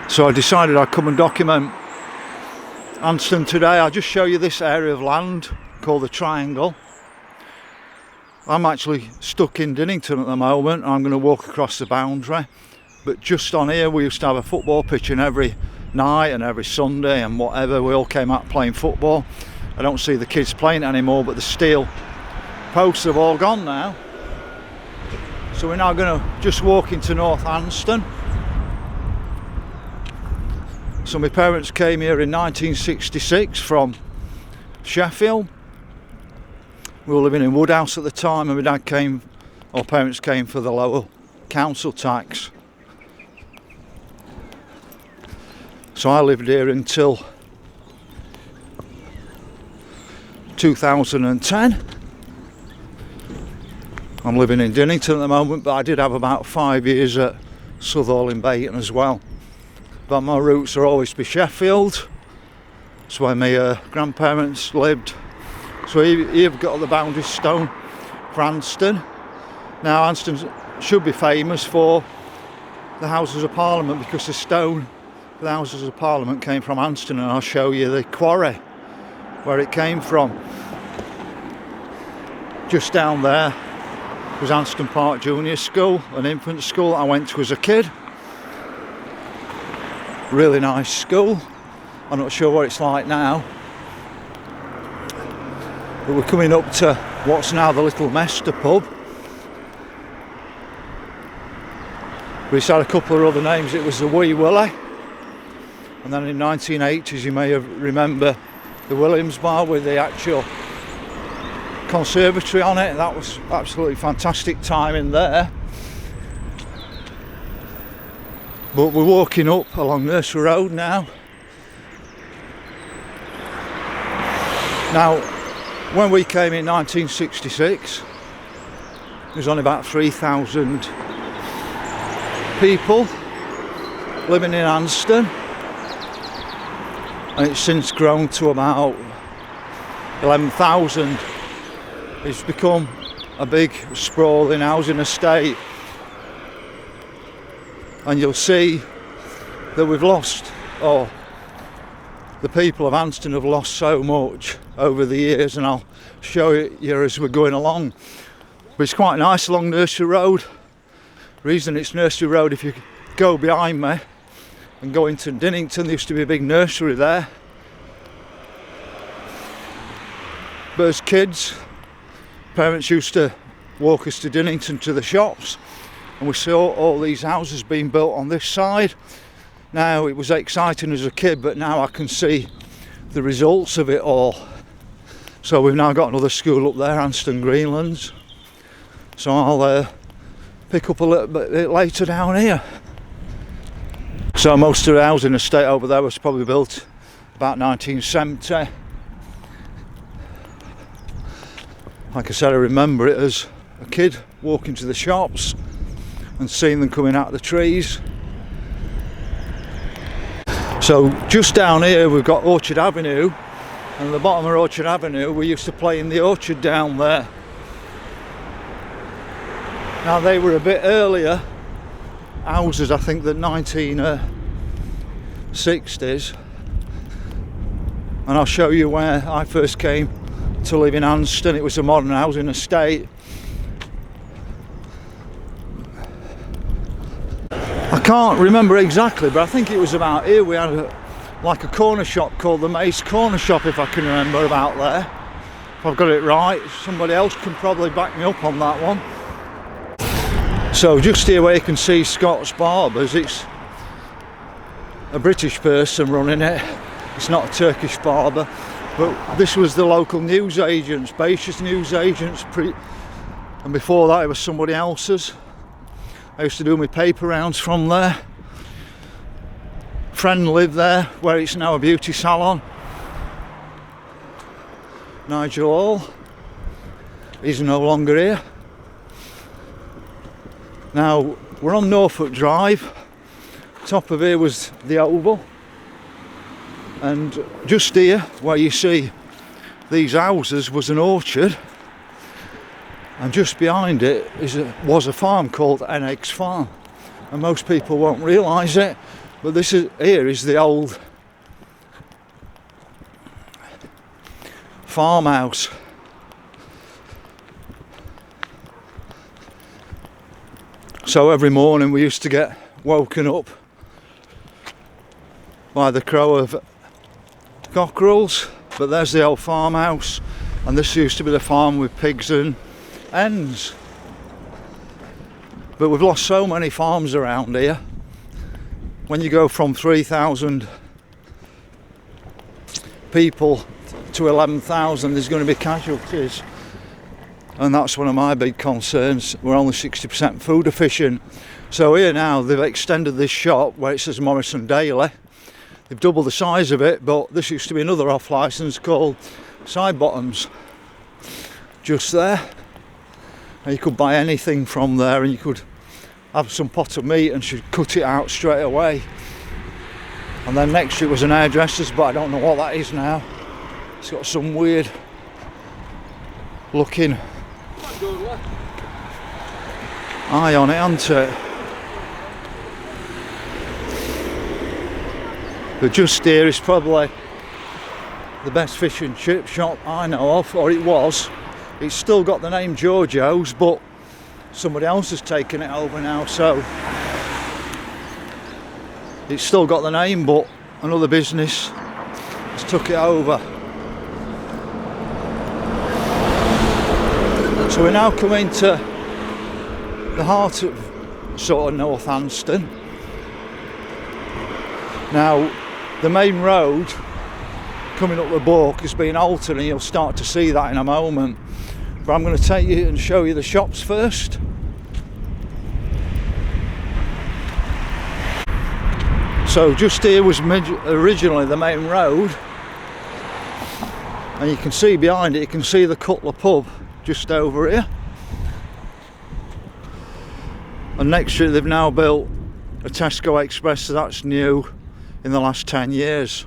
So I decided I'd come and document Anston today. I'll just show you this area of land called the Triangle. I'm actually stuck in Dinnington at the moment. I'm going to walk across the boundary, but just on here we used to have a football pitch, and every night and every Sunday and whatever we all came out playing football. I don't see the kids playing it anymore, but the steel posts have all gone now. So we're now going to just walk into North Anston. So my parents came here in 1966 from Sheffield. We were living in Woodhouse at the time, and our parents came for the lower council tax. So I lived here until 2010. I'm living in Dinnington at the moment, but I did have about 5 years at Southall in Bayton as well. But my roots are always to be Sheffield. That's where my grandparents lived. So here you've got the boundary stone for Anston. Now Anston should be famous for the Houses of Parliament, because the stone for the Houses of Parliament came from Anston, and I'll show you the quarry where it came from. Just down there was Anston Park Junior School, an infant school I went to as a kid. Really nice school. I'm not sure what it's like now, but we're coming up to what's now the Little Mester pub. But it's had a couple of other names. It was the Wee Willie, and then in 1980s you may remember the Williams Bar with the actual conservatory on it. That was absolutely fantastic time in there. But we're walking up along Nursery Road now. Now, when we came in 1966, there was only about 3,000 people living in Anston, and it's since grown to about 11,000. It's become a big sprawling housing estate, and you'll see that we've lost, or the people of Anston have lost so much over the years, and I'll show you as we're going along. But it's quite nice along Nursery Road. The reason it's Nursery Road, if you go behind me and go into Dinnington, there used to be a big nursery there. But as kids, parents used to walk us to Dinnington to the shops, and we saw all these houses being built on this side. Now, it was exciting as a kid, but now I can see the results of it all. So we've now got another school up there, Anston Greenlands. So I'll pick up a little bit later down here. So most of the housing estate over there was probably built about 1970. Like I said, I remember it as a kid, walking to the shops and seeing them coming out of the trees. So just down here we've got Orchard Avenue, and at the bottom of Orchard Avenue we used to play in the orchard down there. Now they were a bit earlier houses, I think the 1960s, and I'll show you where I first came to live in Anston. It was a modern housing estate. I can't remember exactly, but I think it was about here. We had like a corner shop called the Mace Corner Shop, if I can remember about there. If I've got it right, somebody else can probably back me up on that one. So just here where you can see Scott's Barbers, it's a British person running it. It's not a Turkish barber, but this was the local news agents, Beish's news agents, and before that it was somebody else's. I used to do my paper rounds from there. Friend lived there, where it's now a beauty salon. Nigel Hall, he's no longer here. Now we're on Norfolk Drive. Top of here was the Oval, and just here where you see these houses was an orchard, and just behind it was a farm called N Eggs Farm, and most people won't realise it, But this is here is the old farmhouse. So every morning we used to get woken up by the crow of cockerels. But there's the old farmhouse, and this used to be the farm with pigs and hens. But we've lost so many farms around here. When you go from 3,000 people to 11,000, there's going to be casualties. And that's one of my big concerns. We're only 60% food efficient. So here now they've extended this shop where it says Morrison Daily. They've doubled the size of it, but this used to be another off licence called Side Bottoms. Just there. And you could buy anything from there, and you could have some pot of meat and should cut it out straight away. And then next to it was an hairdresser's, but I don't know what that is now. It's got some weird looking eye on it, hasn't it? But just here is probably the best fish and chip shop I know of, or it was. It's still got the name Giorgio's, but somebody else has taken it over now, so it's still got the name, but another business has took it over. So we're now coming to the heart of sort of North Anston. Now the main road coming up the Bork has been altered, and you'll start to see that in a moment. But I'm going to take you and show you the shops first. So just here was originally the main road, and you can see behind it, you can see the Cutler pub just over here. And next to it they've now built a Tesco Express, so that's new in the last 10 years.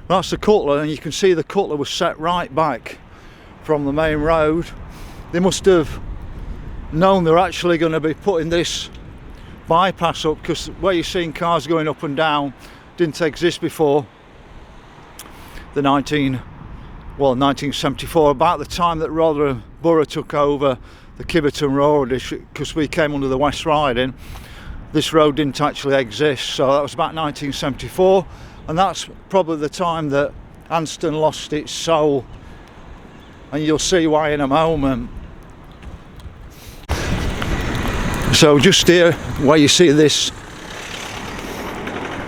That's the Cutler, and you can see the Cutler was set right back from the main road. They must have known they're actually going to be putting this bypass up, because where you're seeing cars going up and down didn't exist before the 1974, about the time that Rotherham Borough took over the Kiverton Road, because we came under the West Riding. This road didn't actually exist, so that was about 1974, and that's probably the time that Anston lost its soul, and you'll see why in a moment. So just here where you see this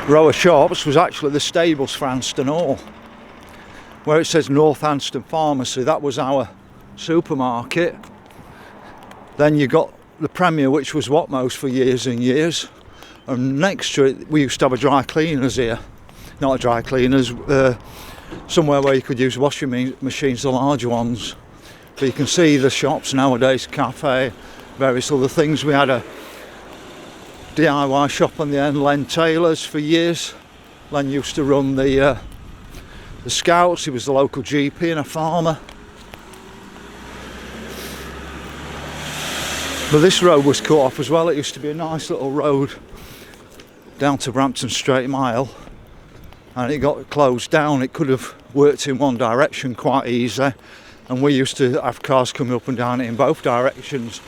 row of shops was actually the stables for Anston Hall. Where it says North Anston Pharmacy, that was our supermarket. Then you got the Premier, which was Watmo's for years and years. And next to it we used to have a dry cleaners here. Not a dry cleaners, somewhere where you could use washing machines, the large ones. But you can see the shops nowadays, cafe, various other things. We had a DIY shop on the end, Len Taylor's, for years. Len used to run the Scouts. He was the local GP and a farmer. But this road was cut off as well. It used to be a nice little road down to Brampton Straight Mile, and it got closed down. It could have worked in one direction quite easy, and we used to have cars coming up and down it in both directions.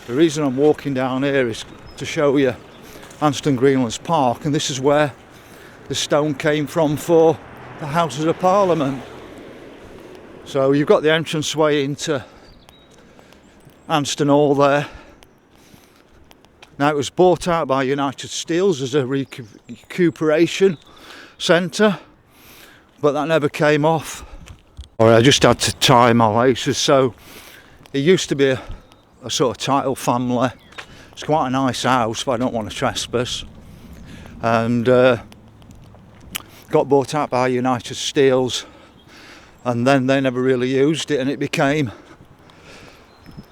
The reason I'm walking down here is to show you Anston Greenlands Park, and this is where the stone came from for the Houses of Parliament. So you've got the entranceway into Anston Hall there. Now it was bought out by United Steels as a recuperation centre, but that never came off. I just had to tie my laces. So it used to be a sort of title family. It's quite a nice house, but I don't want to trespass. And got bought out by United Steels, and then they never really used it, and it became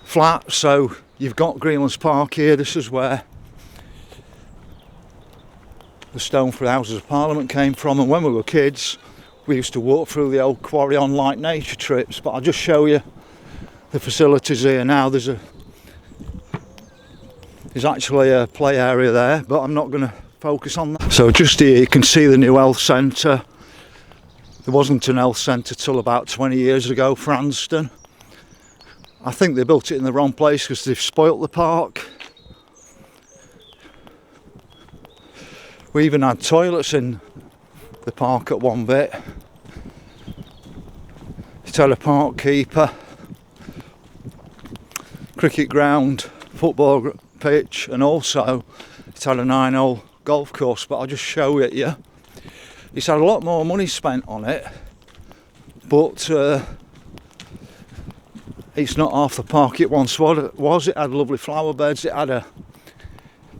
flat. So you've got Greenlands Park here. This is where the stone for the Houses of Parliament came from, and when we were kids we used to walk through the old quarry on like nature trips. But I'll just show you the facilities here now. There's actually a play area there, but I'm not going to focus on that. So just here you can see the new health centre. There wasn't an health centre till about 20 years ago for Anston. I think they built it in the wrong place because they've spoilt the park. We even had toilets in the park at one bit. It had a park keeper, cricket ground, football pitch, and also it had a 9-hole golf course, but I'll just show it you. It's had a lot more money spent on it, but it's not half the park it once was. It had lovely flower beds, it had a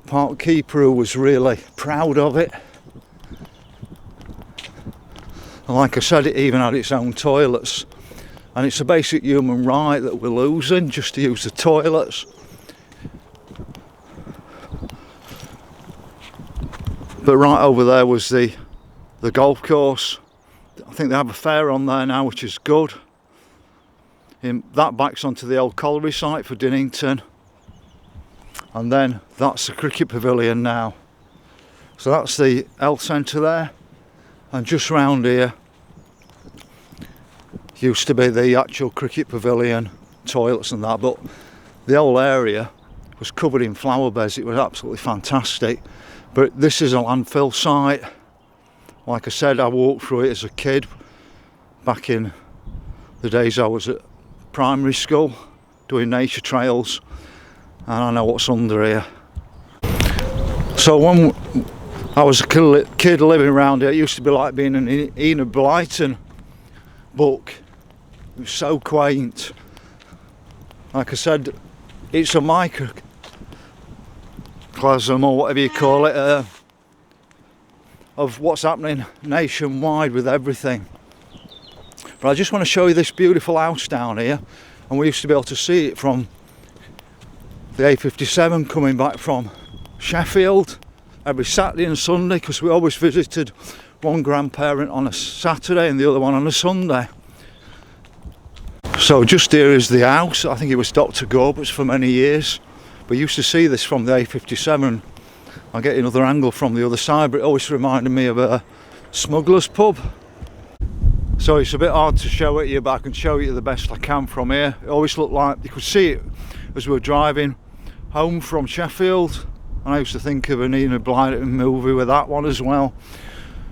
park keeper who was really proud of it. And like I said, it even had its own toilets. And it's a basic human right that we're losing, just to use the toilets. But right over there was the golf course. I think they have a fair on there now, which is good. That backs onto the old colliery site for Dinnington. And then that's the cricket pavilion now. So that's the health centre there. And just round here used to be the actual cricket pavilion, toilets and that, but the whole area was covered in flower beds. It was absolutely fantastic. But this is a landfill site. Like I said, I walked through it as a kid back in the days I was at primary school doing nature trails, and I know what's under here. So when I was a kid living around here, it used to be like being in an Enid Blyton book. It was so quaint. Like I said, it's a microcosm or whatever you call it of what's happening nationwide with everything. But I just want to show you this beautiful house down here, and we used to be able to see it from the A57 coming back from Sheffield every Saturday and Sunday, because we always visited one grandparent on a Saturday and the other one on a Sunday. So just here is the house. I think it was Dr. Gorbutt's for many years. We used to see this from the A57. I'll get another angle from the other side, but it always reminded me of a smuggler's pub. So it's a bit hard to show it you, but I can show you the best I can from here. It always looked like you could see it as we were driving home from Sheffield. And I used to think of an Enid Blyton movie with that one as well.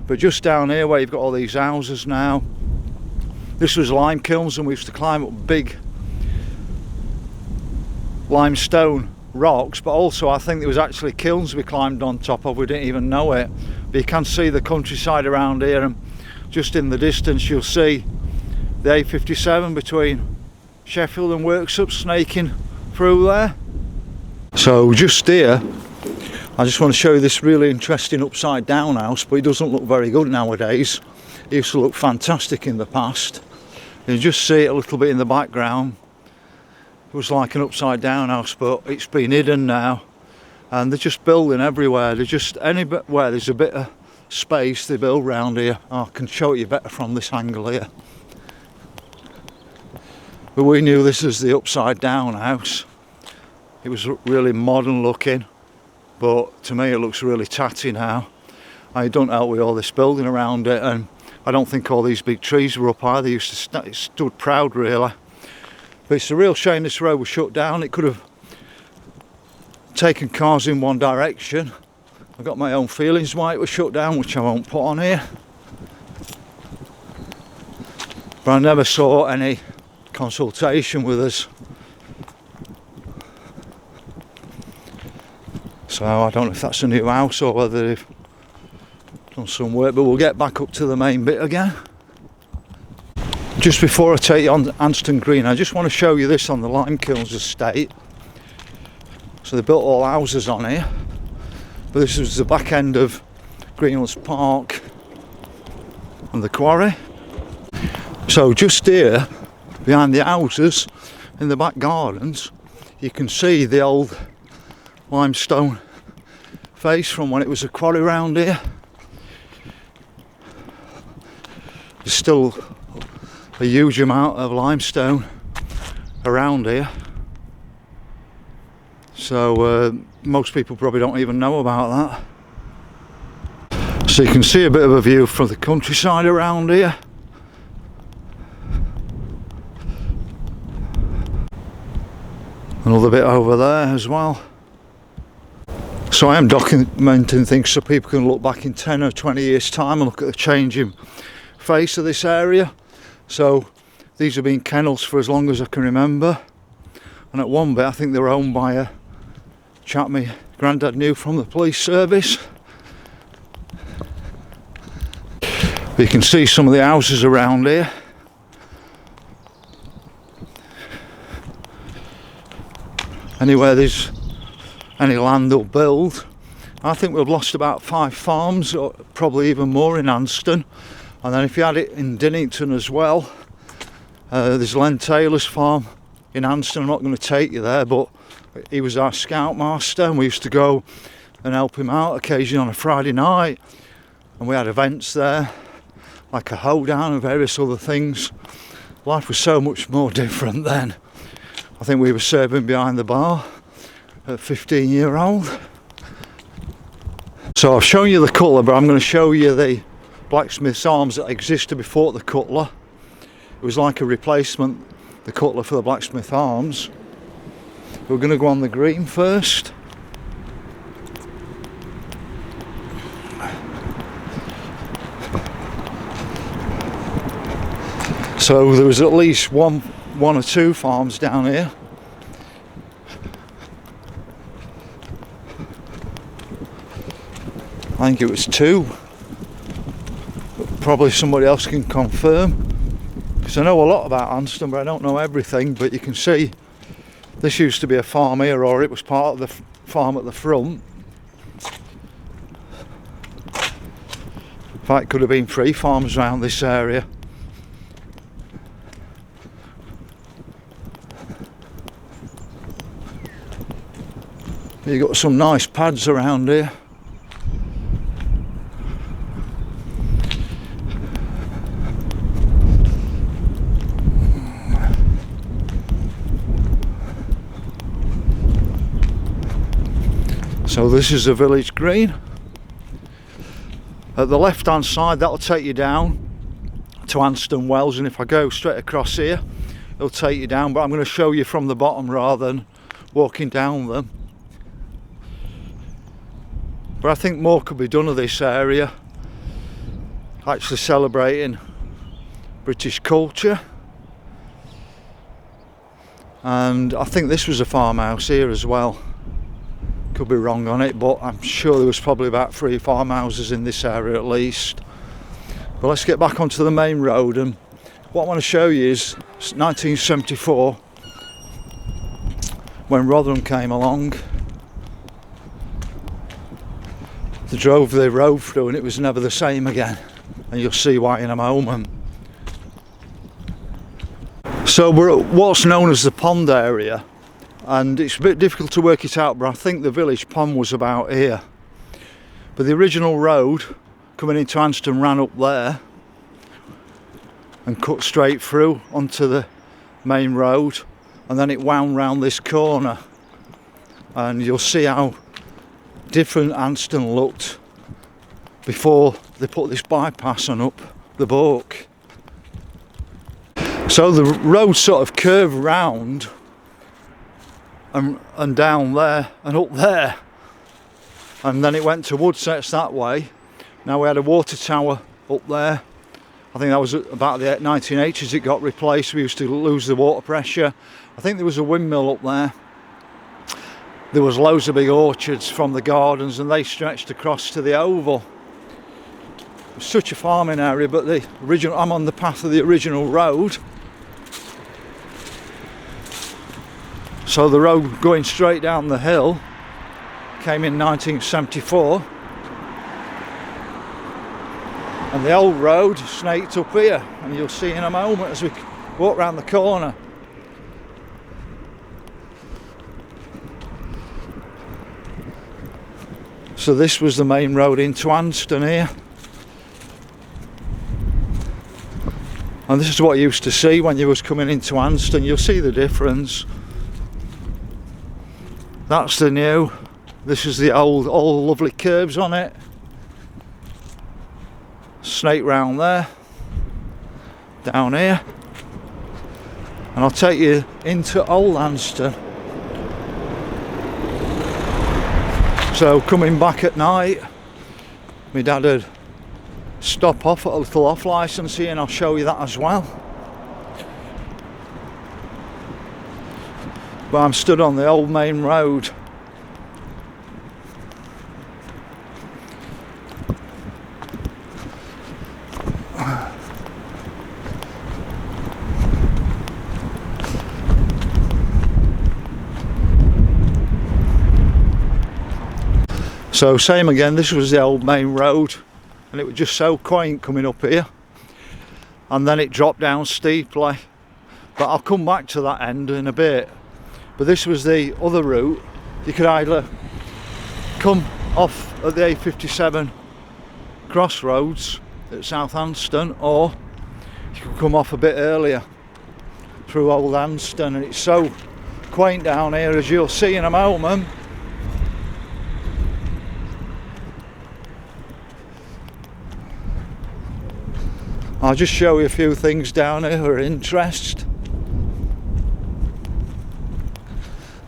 But just down here where you've got all these houses now, this was lime kilns, and we used to climb up big limestone rocks, but also I think there was actually kilns we climbed on top of, we didn't even know it. But you can see the countryside around here, and just in the distance you'll see the A57 between Sheffield and Worksop snaking through there. So just here I just want to show you this really interesting upside down house, but it doesn't look very good nowadays. It used to look fantastic in the past. You just see it a little bit in the background. It was like an upside down house, but it's been hidden now, and they're just building everywhere. They're just anywhere there's a bit of space they build round here. I can show it you better from this angle here. But we knew this as the upside down house. It was really modern looking, but to me it looks really tatty now. I don't help with all this building around it, and I don't think all these big trees were up either. It stood proud really. But it's a real shame this road was shut down. It could have taken cars in one direction. I've got my own feelings why it was shut down, which I won't put on here. But I never saw any consultation with us. So I don't know if that's a new house or whether they've done some work, but we'll get back up to the main bit again. Just before I take you on Anston Green, I just want to show you this on the Lime Kilns estate. So they built all houses on here, but this was the back end of Greenlands Park and the quarry. So just here, behind the houses, in the back gardens, you can see the old limestone face from when it was a quarry round here. There's still a huge amount of limestone around here, so most people probably don't even know about that. So you can see a bit of a view from the countryside around here. Another bit over there as well. So I am documenting things so people can look back in 10 or 20 years time and look at the changing face of this area. So these have been kennels for as long as I can remember, and at one bit I think they were owned by a chap my granddad knew from the police service. But you can see some of the houses around here. Anywhere there's any land they'll build. I think we've lost about 5 farms, or probably even more in Anston. And then if you add it in Dinnington as well, there's Len Taylor's farm in Anston. I'm not going to take you there, but he was our scoutmaster and we used to go and help him out occasionally on a Friday night. And we had events there, like a hoedown and various other things. Life was so much more different then. I think we were serving behind the bar at 15-year-old. So I've shown you the cutler, but I'm going to show you the blacksmith's arms that existed before the cutler. It was like a replacement, the cutler for the blacksmith arms. We're going to go on the green first. So there was at least one or two farms down here. I think it was 2. But probably somebody else can confirm. Because I know a lot about Anston, but I don't know everything. But you can see this used to be a farm here, or it was part of the farm at the front. In fact, it could have been 3 farms around this area. You've got some nice pads around here. So this is the village green. At the left hand side, that'll take you down to Anston Wells, and if I go straight across here it'll take you down, but I'm going to show you from the bottom rather than walking down them. But I think more could be done of this area, actually celebrating British culture. And I think this was a farmhouse here as well. Could be wrong on it, but I'm sure there was probably about 3 farmhouses in this area at least. But let's get back onto the main road, and what I want to show you is 1974 when Rotherham came along. They drove the road through and it was never the same again, and you'll see why in a moment. So we're at what's known as the pond area, and it's a bit difficult to work it out, but I think the village pond was about here. But the original road coming into Anston ran up there and cut straight through onto the main road, and then it wound round this corner, and you'll see how different Anston looked before they put this bypass on up the Boak. So the road sort of curved round and down there and up there, and then it went to Woodsets that way. Now we had a water tower up there. I think that was about the 1980s it got replaced. We used to lose the water pressure. I think there was a windmill up there. There was loads of big orchards from the gardens, and they stretched across to the oval. It was such a farming area, but the original, I'm on the path of the original road. So the road going straight down the hill came in 1974. And the old road snaked up here, and you'll see in a moment as we walk round the corner. So this was the main road into Anston here. And this is what you used to see when you was coming into Anston. You'll see the difference. That's the new. This is the old, all lovely curves on it. snake round there, down here, and I'll take you into Old Anston. So coming back at night, my dad would stop off at a little off licence here, and I'll show you that as well. But I'm stood on the old main road. So same again, this was the old main road, and it was just so quaint coming up here, and then it dropped down steeply, but I'll come back to that end in a bit. But this was the other route. You could either come off at the A57 crossroads at South Anston, or you could come off a bit earlier through Old Anston, and it's so quaint down here, as you'll see in a moment. I'll just show you a few things down here of interest.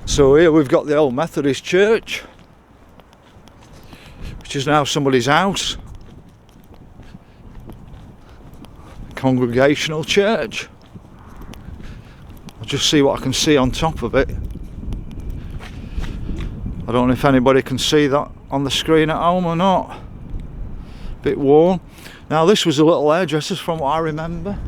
So here we've got the old Methodist church, which is now somebody's house. Congregational church. I'll just see what I can see on top of it. I don't know if anybody can see that on the screen at home or not. Bit worn. Now this was a little hairdresser's from what I remember,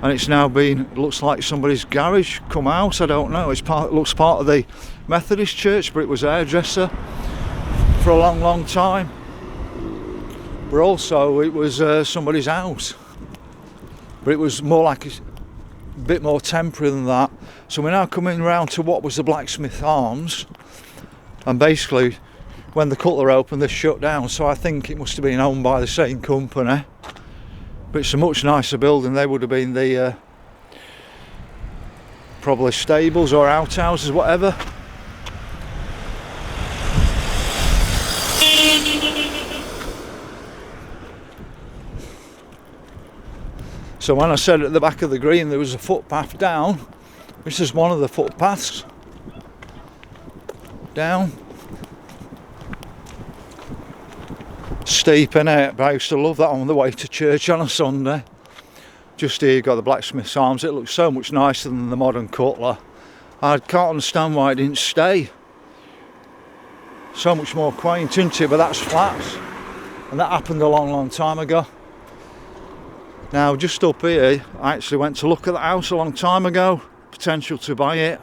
and it's now been, it looks like somebody's garage come out, I don't know. It looks part of the Methodist church, but it was a hairdresser for a long time. But also it was somebody's house, but it was more like a bit more temporary than that. So we're now coming round to what was the Blacksmith Arms, and basically when the Cutler opened, this shut down, so I think it must have been owned by the same company. But it's a much nicer building. They would have been the probably stables or outhouses, whatever. So when I said at the back of the green there was a footpath down, this is one of the footpaths down. Steep in it, but I used to love that on the way to church on a Sunday. Just here you've got the Blacksmith's Arms. It looks so much nicer than the modern Cutler. I can't understand why it didn't stay. So much more quaint, isn't it? But that's flats, and that happened a long time ago. Now just up here, I actually went to look at the house a long time ago, potential to buy it,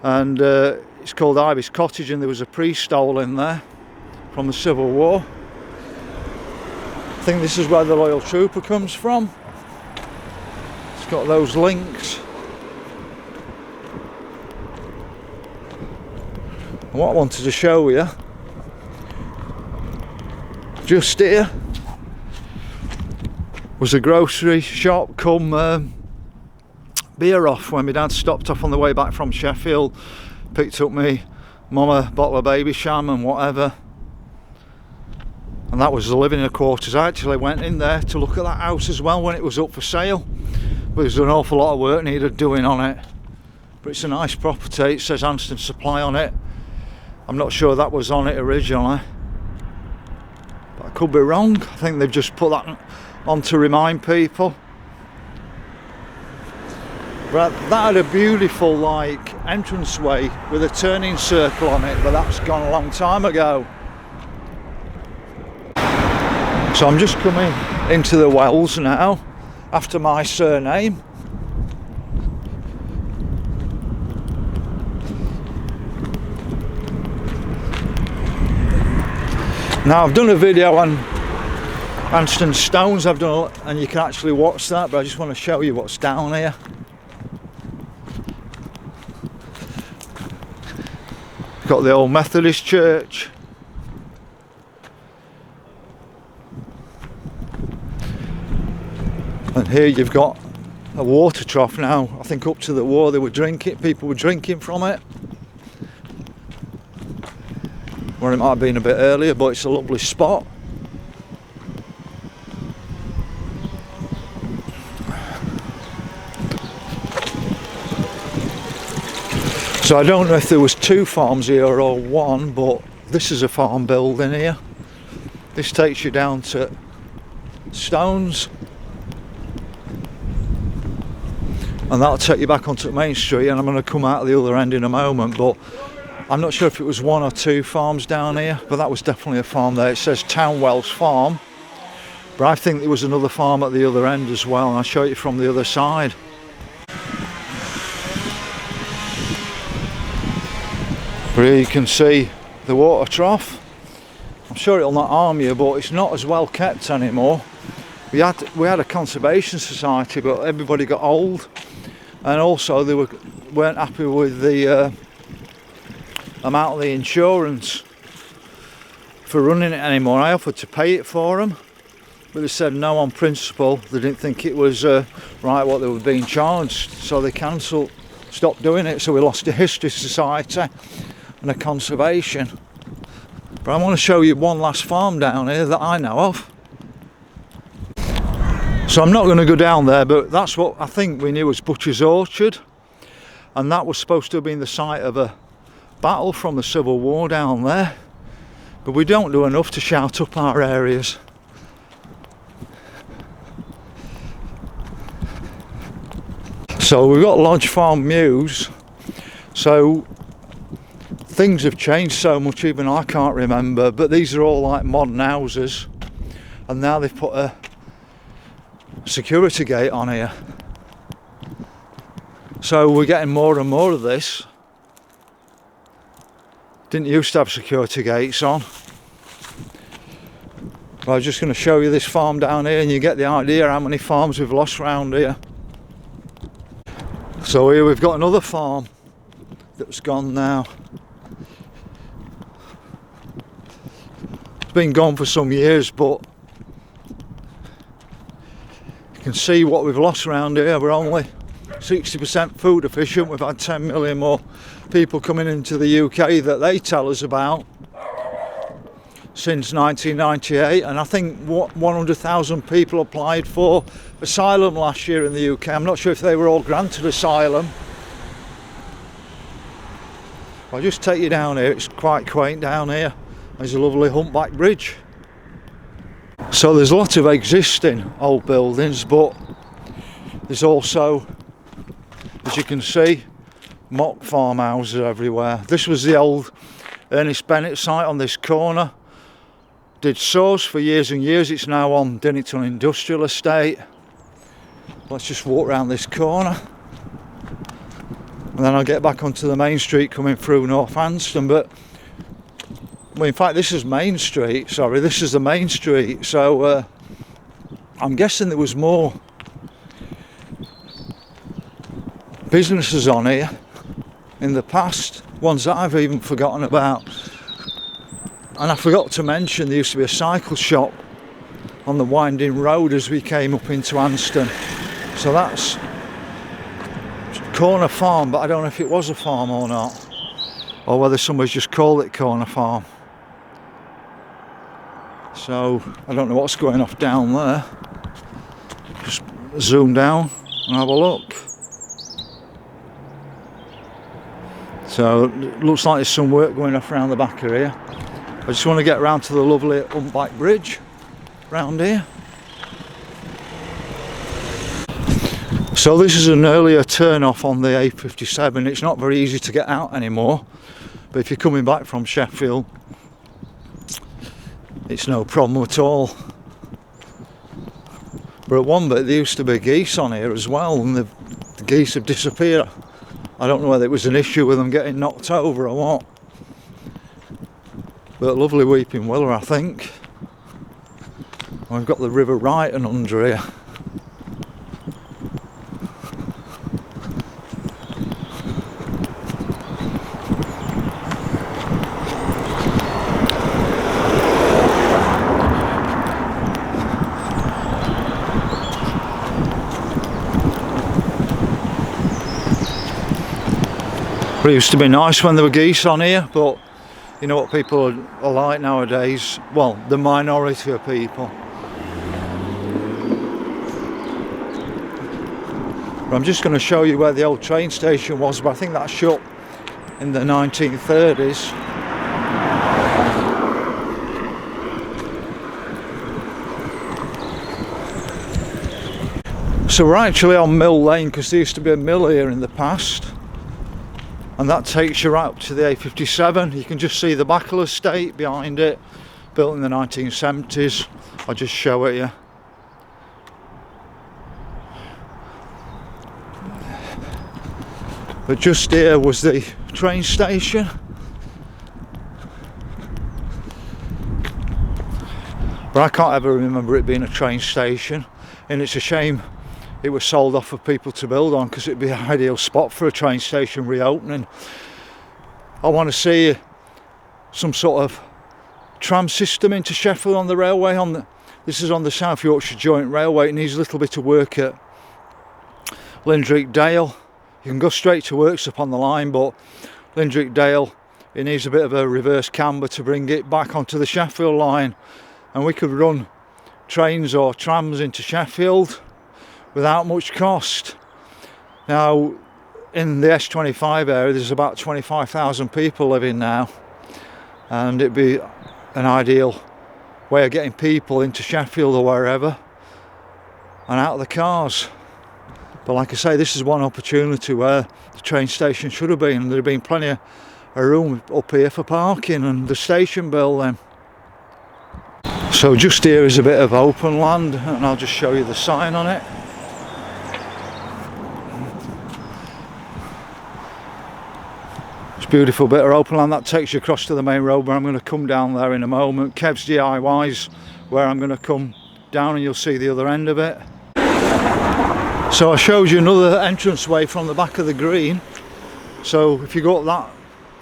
and it's called Ivy's Cottage, and there was a priest stole in there from the Civil War. I think this is where the Loyal Trooper comes from. It's got those links. And what I wanted to show you, just here, was a grocery shop come beer off when my dad stopped off on the way back from Sheffield, picked up me mum a bottle of baby sham and whatever. And that was the living quarters. I actually went in there to look at that house as well when it was up for sale, but there's an awful lot of work needed doing on it. But it's a nice property. It says Anston Supply on it. I'm not sure that was on it originally, but I could be wrong. I think they've just put that on to remind people. But that had a beautiful like entranceway with a turning circle on it, but that's gone a long time ago. So I'm just coming into the Wells now, after my surname. Now I've done a video on Anston Stones, and you can actually watch that, but I just want to show you what's down here. Got the old Methodist church. And here you've got a water trough now. I think up to the war they were drinking, people were drinking from it. Well, it might have been a bit earlier, but it's a lovely spot. So I don't know if there was 2 farms here or 1, but this is a farm building here. This takes you down to Stones, and that'll take you back onto Main Street, and I'm going to come out the other end in a moment, but I'm not sure if it was 1 or 2 farms down here, but that was definitely a farm there. It says Townwells Farm, but I think there was another farm at the other end as well, and I'll show you from the other side. But here you can see the water trough. I'm sure it'll not harm you, but it's not as well kept anymore. We had a conservation society, but everybody got old, and also they weren't happy with the amount of the insurance for running it anymore. I offered to pay it for them, but they said no on principle. They didn't think it was right what they were being charged, so they stopped doing it. So we lost a history society and a conservation. But I want to show you one last farm down here that I know of. So I'm not going to go down there, but that's what I think we knew was Butcher's Orchard, and that was supposed to have been the site of a battle from the Civil War down there, but we don't do enough to shout up our areas. So we've got Lodge Farm Mews, so things have changed so much even I can't remember, but these are all like modern houses, and now they've put a security gate on here, so we're getting more and more of this. Didn't used to have security gates on. But I was just going to show you this farm down here, and you get the idea how many farms we've lost around here. So here we've got another farm that's gone now. It's been gone for some years, but you can see what we've lost around here. We're only 60% food efficient. We've had 10 million more people coming into the UK that they tell us about since 1998, and I think 100,000 people applied for asylum last year in the UK. I'm not sure if they were all granted asylum. I'll just take you down here. It's quite quaint down here. There's a lovely humpback bridge. So there's lots of existing old buildings, but there's also, as you can see, mock farmhouses everywhere. This was the old Ernest Bennett site on this corner. Did sauce for years and years. It's now on Dinnington Industrial Estate. Let's just walk around this corner, and then I'll get back onto the main street coming through North Anston. But well, in fact, this is Main Street. Sorry, this is the main street. So I'm guessing there was more businesses on here in the past, ones that I've even forgotten about. And I forgot to mention there used to be a cycle shop on the winding road as we came up into Anston. So that's Corner Farm, but I don't know if it was a farm or not, or whether somebody's just called it Corner Farm. So I don't know what's going off down there. Just zoom down and have a look. So it looks like there's some work going off around the back of here. I just want to get round to the lovely humpback bridge round here. So this is an earlier turn off on the A57. It's not very easy to get out anymore, but if you're coming back from Sheffield, it's no problem at all. But at one bit there used to be geese on here as well, and the geese have disappeared. I don't know whether it was an issue with them getting knocked over or what. But lovely weeping willow, I think. We've got the River Ryton under here. But it used to be nice when there were geese on here, but you know what people are like nowadays? Well, the minority of people. But I'm just going to show you where the old train station was, but I think that's shut in the 1930s. So we're actually on Mill Lane because there used to be a mill here in the past, and that takes you right up to the A57. You can just see the Backle estate behind it, built in the 1970s. I'll just show it you. But just here was the train station. But I can't ever remember it being a train station, and it's a shame it was sold off for people to build on, because it'd be an ideal spot for a train station reopening. I want to see some sort of tram system into Sheffield on the railway. This is on the South Yorkshire Joint Railway. It needs a little bit of work at Lindrick Dale. You can go straight to works up on the line, but Lindrick Dale, it needs a bit of a reverse camber to bring it back onto the Sheffield line, and we could run trains or trams into Sheffield without much cost. Now, in the S25 area, there's about 25,000 people living now, and it'd be an ideal way of getting people into Sheffield or wherever and out of the cars. But like I say, this is one opportunity where the train station should have been. There'd have been plenty of room up here for parking and the station building. So just here is a bit of open land, and I'll just show you the sign on it. Beautiful bit of open land that takes you across to the main road, where I'm going to come down there in a moment. Kev's DIY's where I'm going to come down, and you'll see the other end of it. So I showed you another entranceway from the back of the green. So if you go up that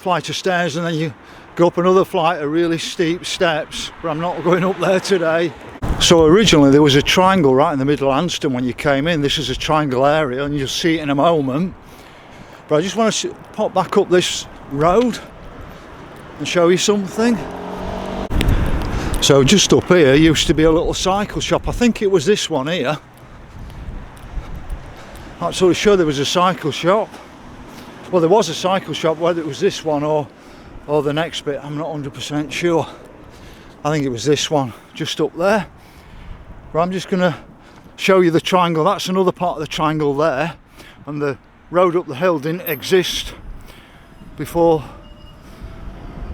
flight of stairs and then you go up another flight of really steep steps, but I'm not going up there today. So originally there was a triangle right in the middle of Anston when you came in. This is a triangle area, and you'll see it in a moment. But I just want to pop back up this road and show you something. So just up here used to be a little cycle shop. I think it was this one here. I'm absolutely sure there was a cycle shop. Well, there was a cycle shop, whether it was this one or the next bit, I'm not 100% sure. I think it was this one just up there. But I'm just going to show you the triangle. That's another part of the triangle there, and the road up the hill didn't exist before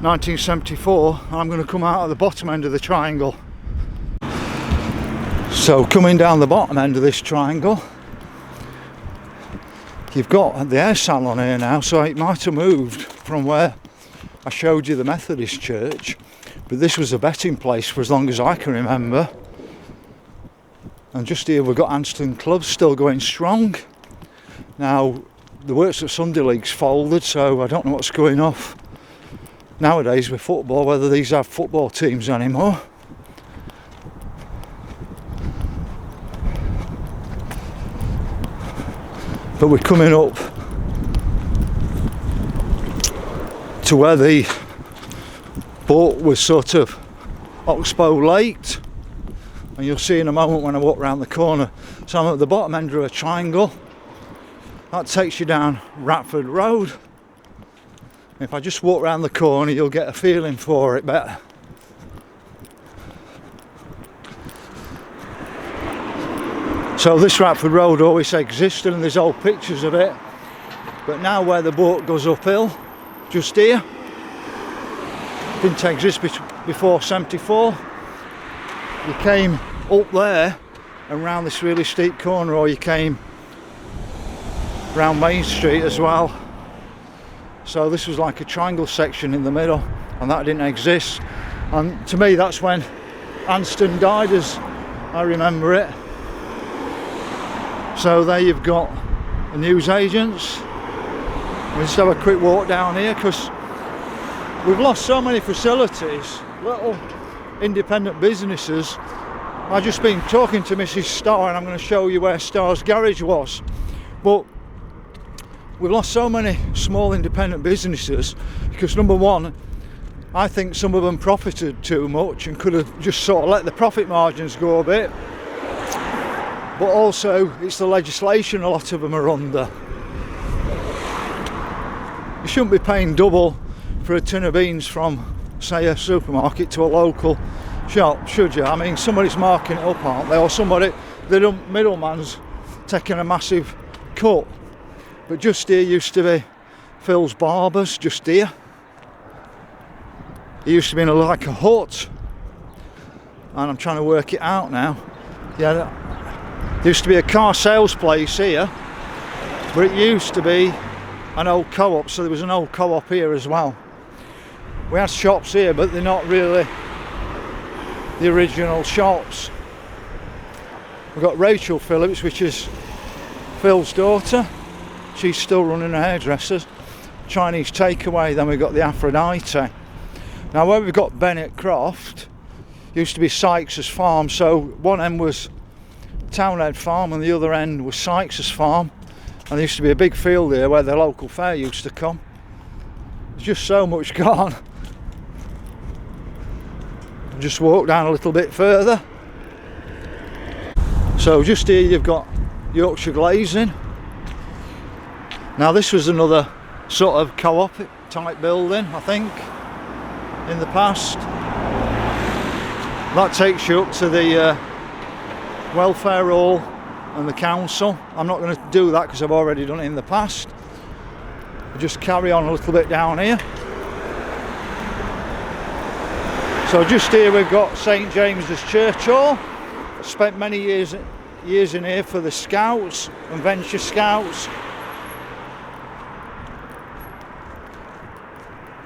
1974. I'm going to come out at the bottom end of the triangle. So coming down the bottom end of this triangle, you've got the air salon here now, so it might have moved from where I showed you the Methodist church, but this was a betting place for as long as I can remember. And just here we've got Anston Club still going strong. Now, the works at Sunday League's folded, so I don't know what's going off nowadays with football, whether these have football teams anymore. But we're coming up to where the boat was sort of oxbow laked, and you'll see in a moment when I walk around the corner. So I'm at the bottom end of a triangle. That takes you down Ratford Road. If I just walk around the corner, you'll get a feeling for it better. So this Ratford Road always existed, and there's old pictures of it. But now where the boat goes uphill, just here, didn't exist before 74. You came up there and round this really steep corner, or you came round Main Street as well. So this was like a triangle section in the middle, and that didn't exist. And to me, that's when Anston died, as I remember it. So there you've got the newsagents. We'll just have a quick walk down here, because we've lost so many facilities, little independent businesses. I've just been talking to Mrs. Starr, and I'm going to show you where Starr's garage was. But we've lost so many small independent businesses because, number one, I think some of them profited too much and could have just sort of let the profit margins go a bit. But also it's the legislation a lot of them are under. You shouldn't be paying double for a tin of beans from, say, a supermarket to a local shop, should you? I mean, somebody's marking it up, aren't they? Or somebody, the middleman's taking a massive cut. But just here used to be Phil's Barbers, just here. It used to be like a hut. And I'm trying to work it out now. Yeah, there used to be a car sales place here, but it used to be an old co-op, so there was an old co-op here as well. We had shops here, but they're not really the original shops. We've got Rachel Phillips, which is Phil's daughter. She's still running a hairdresser's. Chinese takeaway. Then we've got the Aphrodite. Now where we've got Bennett Croft, used to be Sykes's farm, so one end was Townhead Farm and the other end was Sykes's farm, and there used to be a big field there where the local fair used to come. There's just so much gone. Just walk down a little bit further. So just here you've got Yorkshire Glazing. Now this was another sort of co-op type building, I think, in the past. That takes you up to the welfare hall and the council. I'm not going to do that because I've already done it in the past. I'll just carry on a little bit down here. So just here we've got St James's Church Hall. I spent many years in here for the Scouts and Venture Scouts.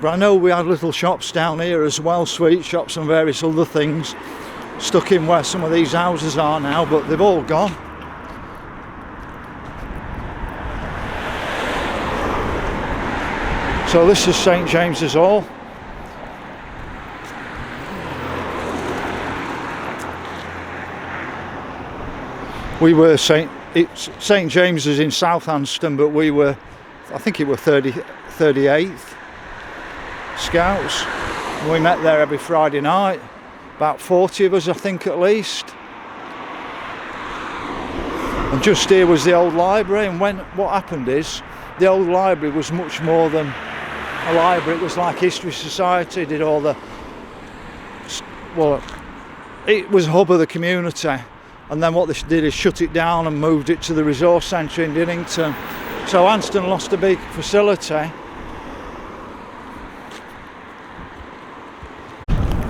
But I know we had little shops down here as well, sweet shops and various other things, stuck in where some of these houses are now, but they've all gone. So this is St James's Hall. We were St James's in South Anston, but we were, I think it were 38th Scouts. We met there every Friday night, about 40 of us I think at least. And just here was the old library, and what happened is the old library was much more than a library. It was like History Society, did all the, well, it was a hub of the community, and then what they did is shut it down and moved it to the resource centre in Dinnington. So Anston lost a big facility.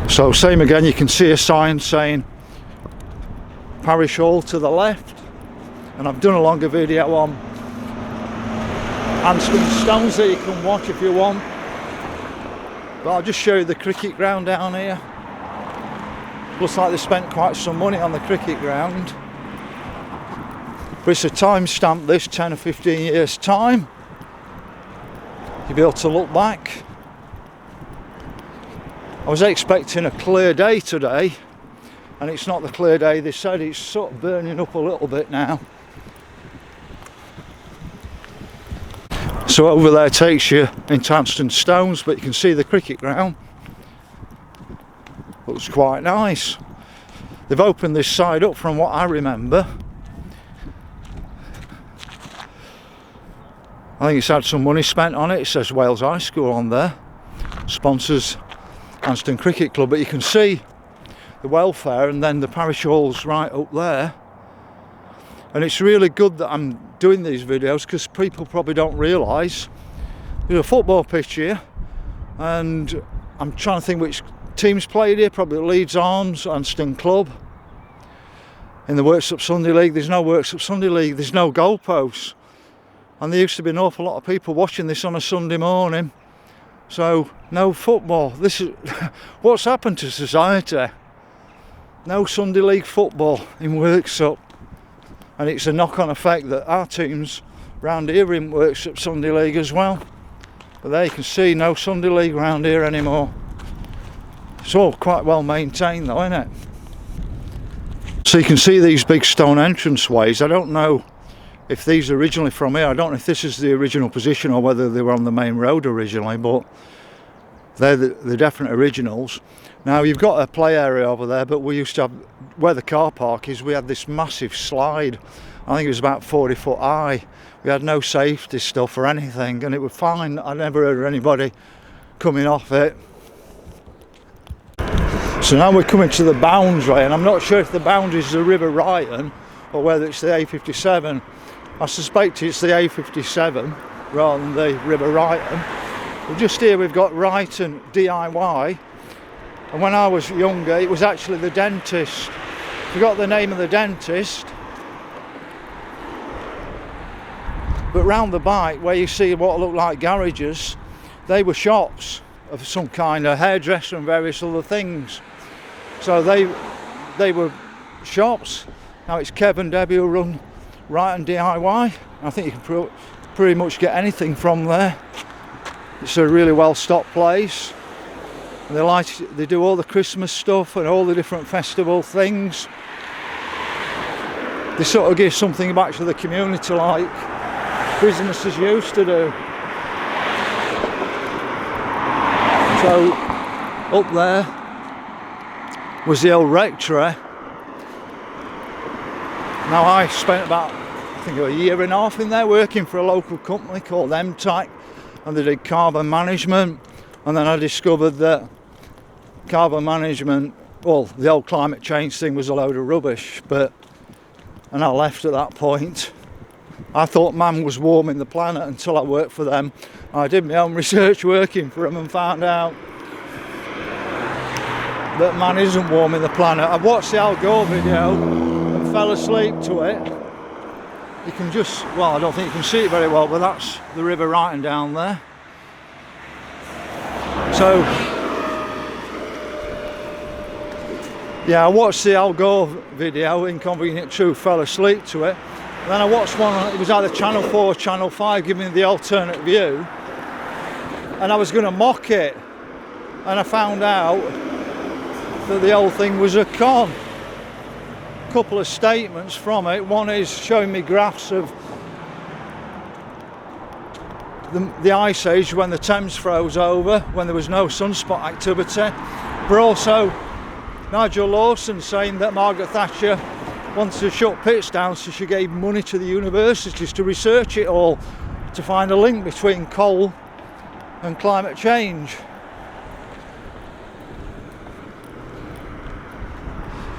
So same again, you can see a sign saying Parish Hall to the left, and I've done a longer video on Anston stones that you can watch if you want, but I'll just show you the cricket ground down here. Looks like they spent quite some money on the cricket ground, but it's a time stamp, this 10 or 15 years time. You'll be able to look back. I was expecting a clear day today, and it's not the clear day they said. It's sort of burning up a little bit now. So over there takes you into Anston Stones, but you can see the cricket ground. Looks quite nice. They've opened this side up from what I remember. I think it's had some money spent on it. It says Wales High School on there. Sponsors Anston Cricket Club, but you can see the welfare, and then the parish hall's right up there. And it's really good that I'm doing these videos because people probably don't realise there's a football pitch here, and I'm trying to think which teams played here. Probably Leeds Arms, Anston Club. In the Worksop Sunday League, there's no Worksop Sunday League, there's no goalposts, and there used to be an awful lot of people watching this on a Sunday morning. So no football. This is what's happened to society. No Sunday League football in Worksop, and it's a knock-on effect that our teams round here in Worksop Sunday League as well. But there you can see no Sunday League round here anymore. It's all quite well maintained though, isn't it? So you can see these big stone entranceways. I don't know if these are originally from here. I don't know if this is the original position or whether they were on the main road originally, but they're the definite originals. Now you've got a play area over there, but we used to have, where the car park is, we had this massive slide. I think it was about 40 foot high. We had no safety stuff or anything, and it was fine. I never heard of anybody coming off it. So now we're coming to the boundary, and I'm not sure if the boundary is the River Ryton or whether it's the A57. I suspect it's the A57 rather than the River Ryton. But just here we've got Ryton DIY, and when I was younger it was actually the dentist. Forgot the name of the dentist. But round the back where you see what look like garages, they were shops of some kind, a hairdresser and various other things. So they were shops. Now it's Kev and Debbie who run Ryton DIY. I think you can pretty much get anything from there. It's a really well stocked place. And they do all the Christmas stuff and all the different festival things. They sort of give something back to the community like businesses used to do. So up there was the old rectory. Now I spent about, I think, a year and a half in there working for a local company called MTAC, and they did carbon management. And then I discovered that carbon management, well, the old climate change thing was a load of rubbish, and I left at that point. I thought man was warming the planet until I worked for them. I did my own research working for them and found out that man isn't warming the planet. I watched the Al Gore video and fell asleep to it. You can just, well, I don't think you can see it very well, but that's the River Ryton down there. So yeah, I watched the Al Gore video, Inconvenient Truth, fell asleep to it. And then I watched one, it was either Channel 4 or Channel 5 giving the alternate view, and I was going to mock it, and I found out that the whole thing was a con. A couple of statements from it. One is showing me graphs of the Ice Age when the Thames froze over, when there was no sunspot activity, but also Nigel Lawson saying that Margaret Thatcher wanted to shut pits down, so she gave money to the universities to research it all, to find a link between coal and climate change.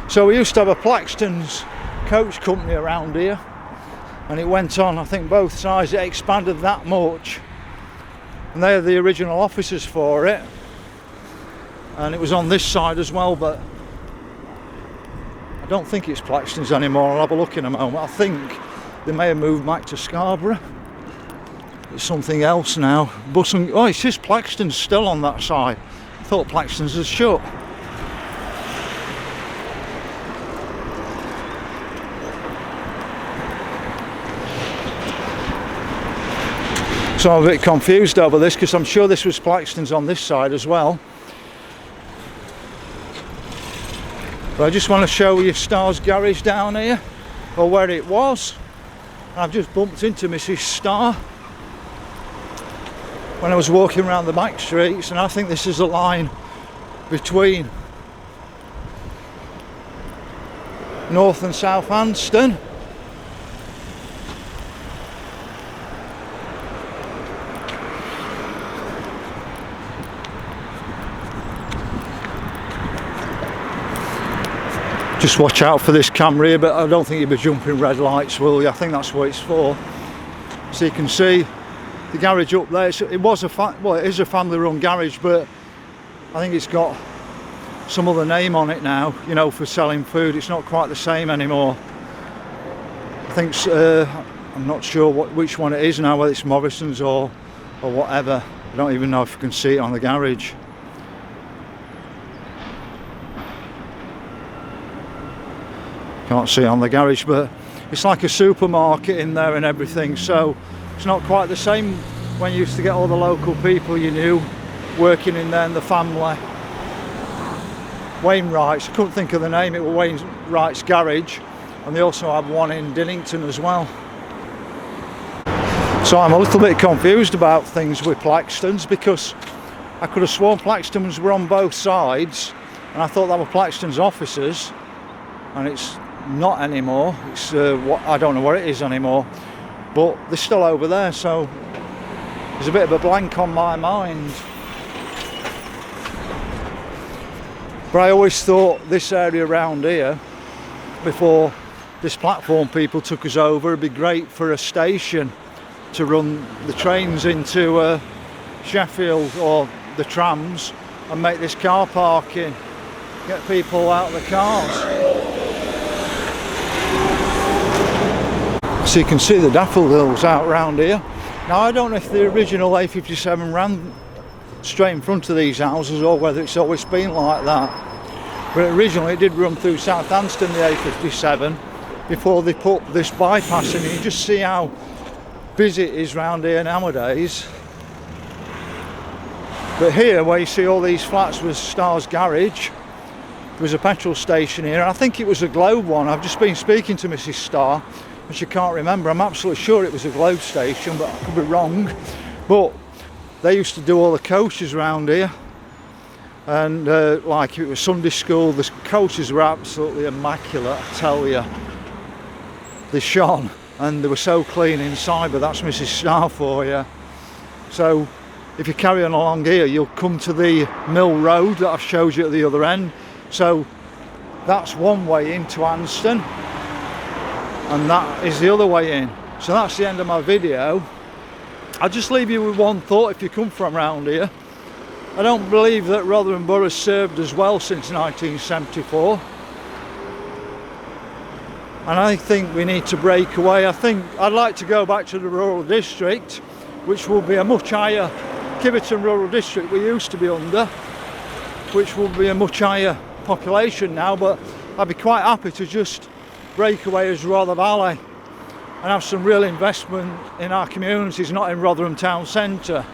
So we used to have a Plaxton's coach company around here, and it went on, I think both sides, it expanded that much, and they are the original officers for it, and it was on this side as well, but I don't think it's Plaxton's anymore. I'll have a look in a moment. I think they may have moved back to Scarborough. It's something else now. Oh, it's just Plaxton's still on that side. I thought Plaxton's was shut. So I'm a bit confused over this because I'm sure this was Plaxton's on this side as well. But I just want to show you Starr's garage down here, or where it was. I've just bumped into Mrs. Starr when I was walking around the back streets, and I think this is a line between North and South Anston. Just watch out for this camera here, but I don't think you'll be jumping red lights, will you? I think that's what it's for. So you can see the garage up there. It is a family-run garage, but I think it's got some other name on it now, you know, for selling food. It's not quite the same anymore. I think I'm not sure which one it is now, whether it's Morrison's or whatever. I don't even know if you can see it on the garage. Can't see it on the garage, but it's like a supermarket in there and everything, so it's not quite the same when you used to get all the local people you knew working in there and the family. Wainwright's, I couldn't think of the name, it was Wainwright's garage, and they also have one in Dinnington as well. So I'm a little bit confused about things with Plaxton's, because I could have sworn Plaxton's were on both sides, and I thought that were Plaxton's offices, and it's not anymore. It's what I don't know what it is anymore, but they're still over there, so there's a bit of a blank on my mind. But I always thought this area around here, before this platform people took us over, it'd be great for a station to run the trains into Sheffield, or the trams, and make this car parking, get people out of the cars. So you can see the daffodils out round here. Now I don't know if the original A57 ran straight in front of these houses or whether it's always been like that. But originally it did run through South Anston, the A57, before they put this bypass in. You just see how busy it is round here nowadays. But here, where you see all these flats, was Star's garage. There was a petrol station here. I think it was a Globe one. I've just been speaking to Mrs. Starr and she can't remember. I'm absolutely sure it was a Globe station, but I could be wrong. But they used to do all the coaches around here, and like if it was Sunday school, the coaches were absolutely immaculate, I tell you. They shone and they were so clean inside, but that's Mrs. Starr for you. So if you carry on along here, you'll come to the Mill Road that I've showed you at the other end. So that's one way into Anston, and that is the other way in. So that's the end of my video. I'll just leave you with one thought if you come from around here. I don't believe that Rotherham Borough has served as well since 1974. And I think we need to break away. I think I'd like to go back to the rural district, which will be a much higher, Kiverton rural district we used to be under, which will be a much higher population now, but I'd be quite happy to just break away as Rother Valley and have some real investment in our communities, not in Rotherham town centre,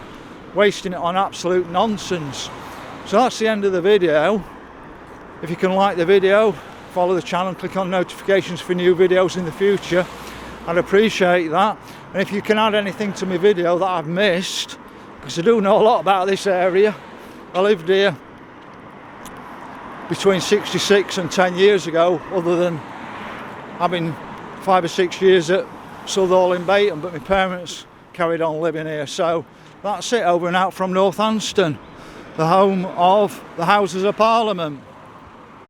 wasting it on absolute nonsense. So that's the end of the video. If you can like the video, follow the channel, click on notifications for new videos in the future. I'd appreciate that. And if you can add anything to my video that I've missed, because I do know a lot about this area. I lived here between 66 and 10 years ago, other than having 5 or 6 years at Southall in Bayton, but my parents carried on living here. So that's it, over and out from North Anston, the home of the Houses of Parliament.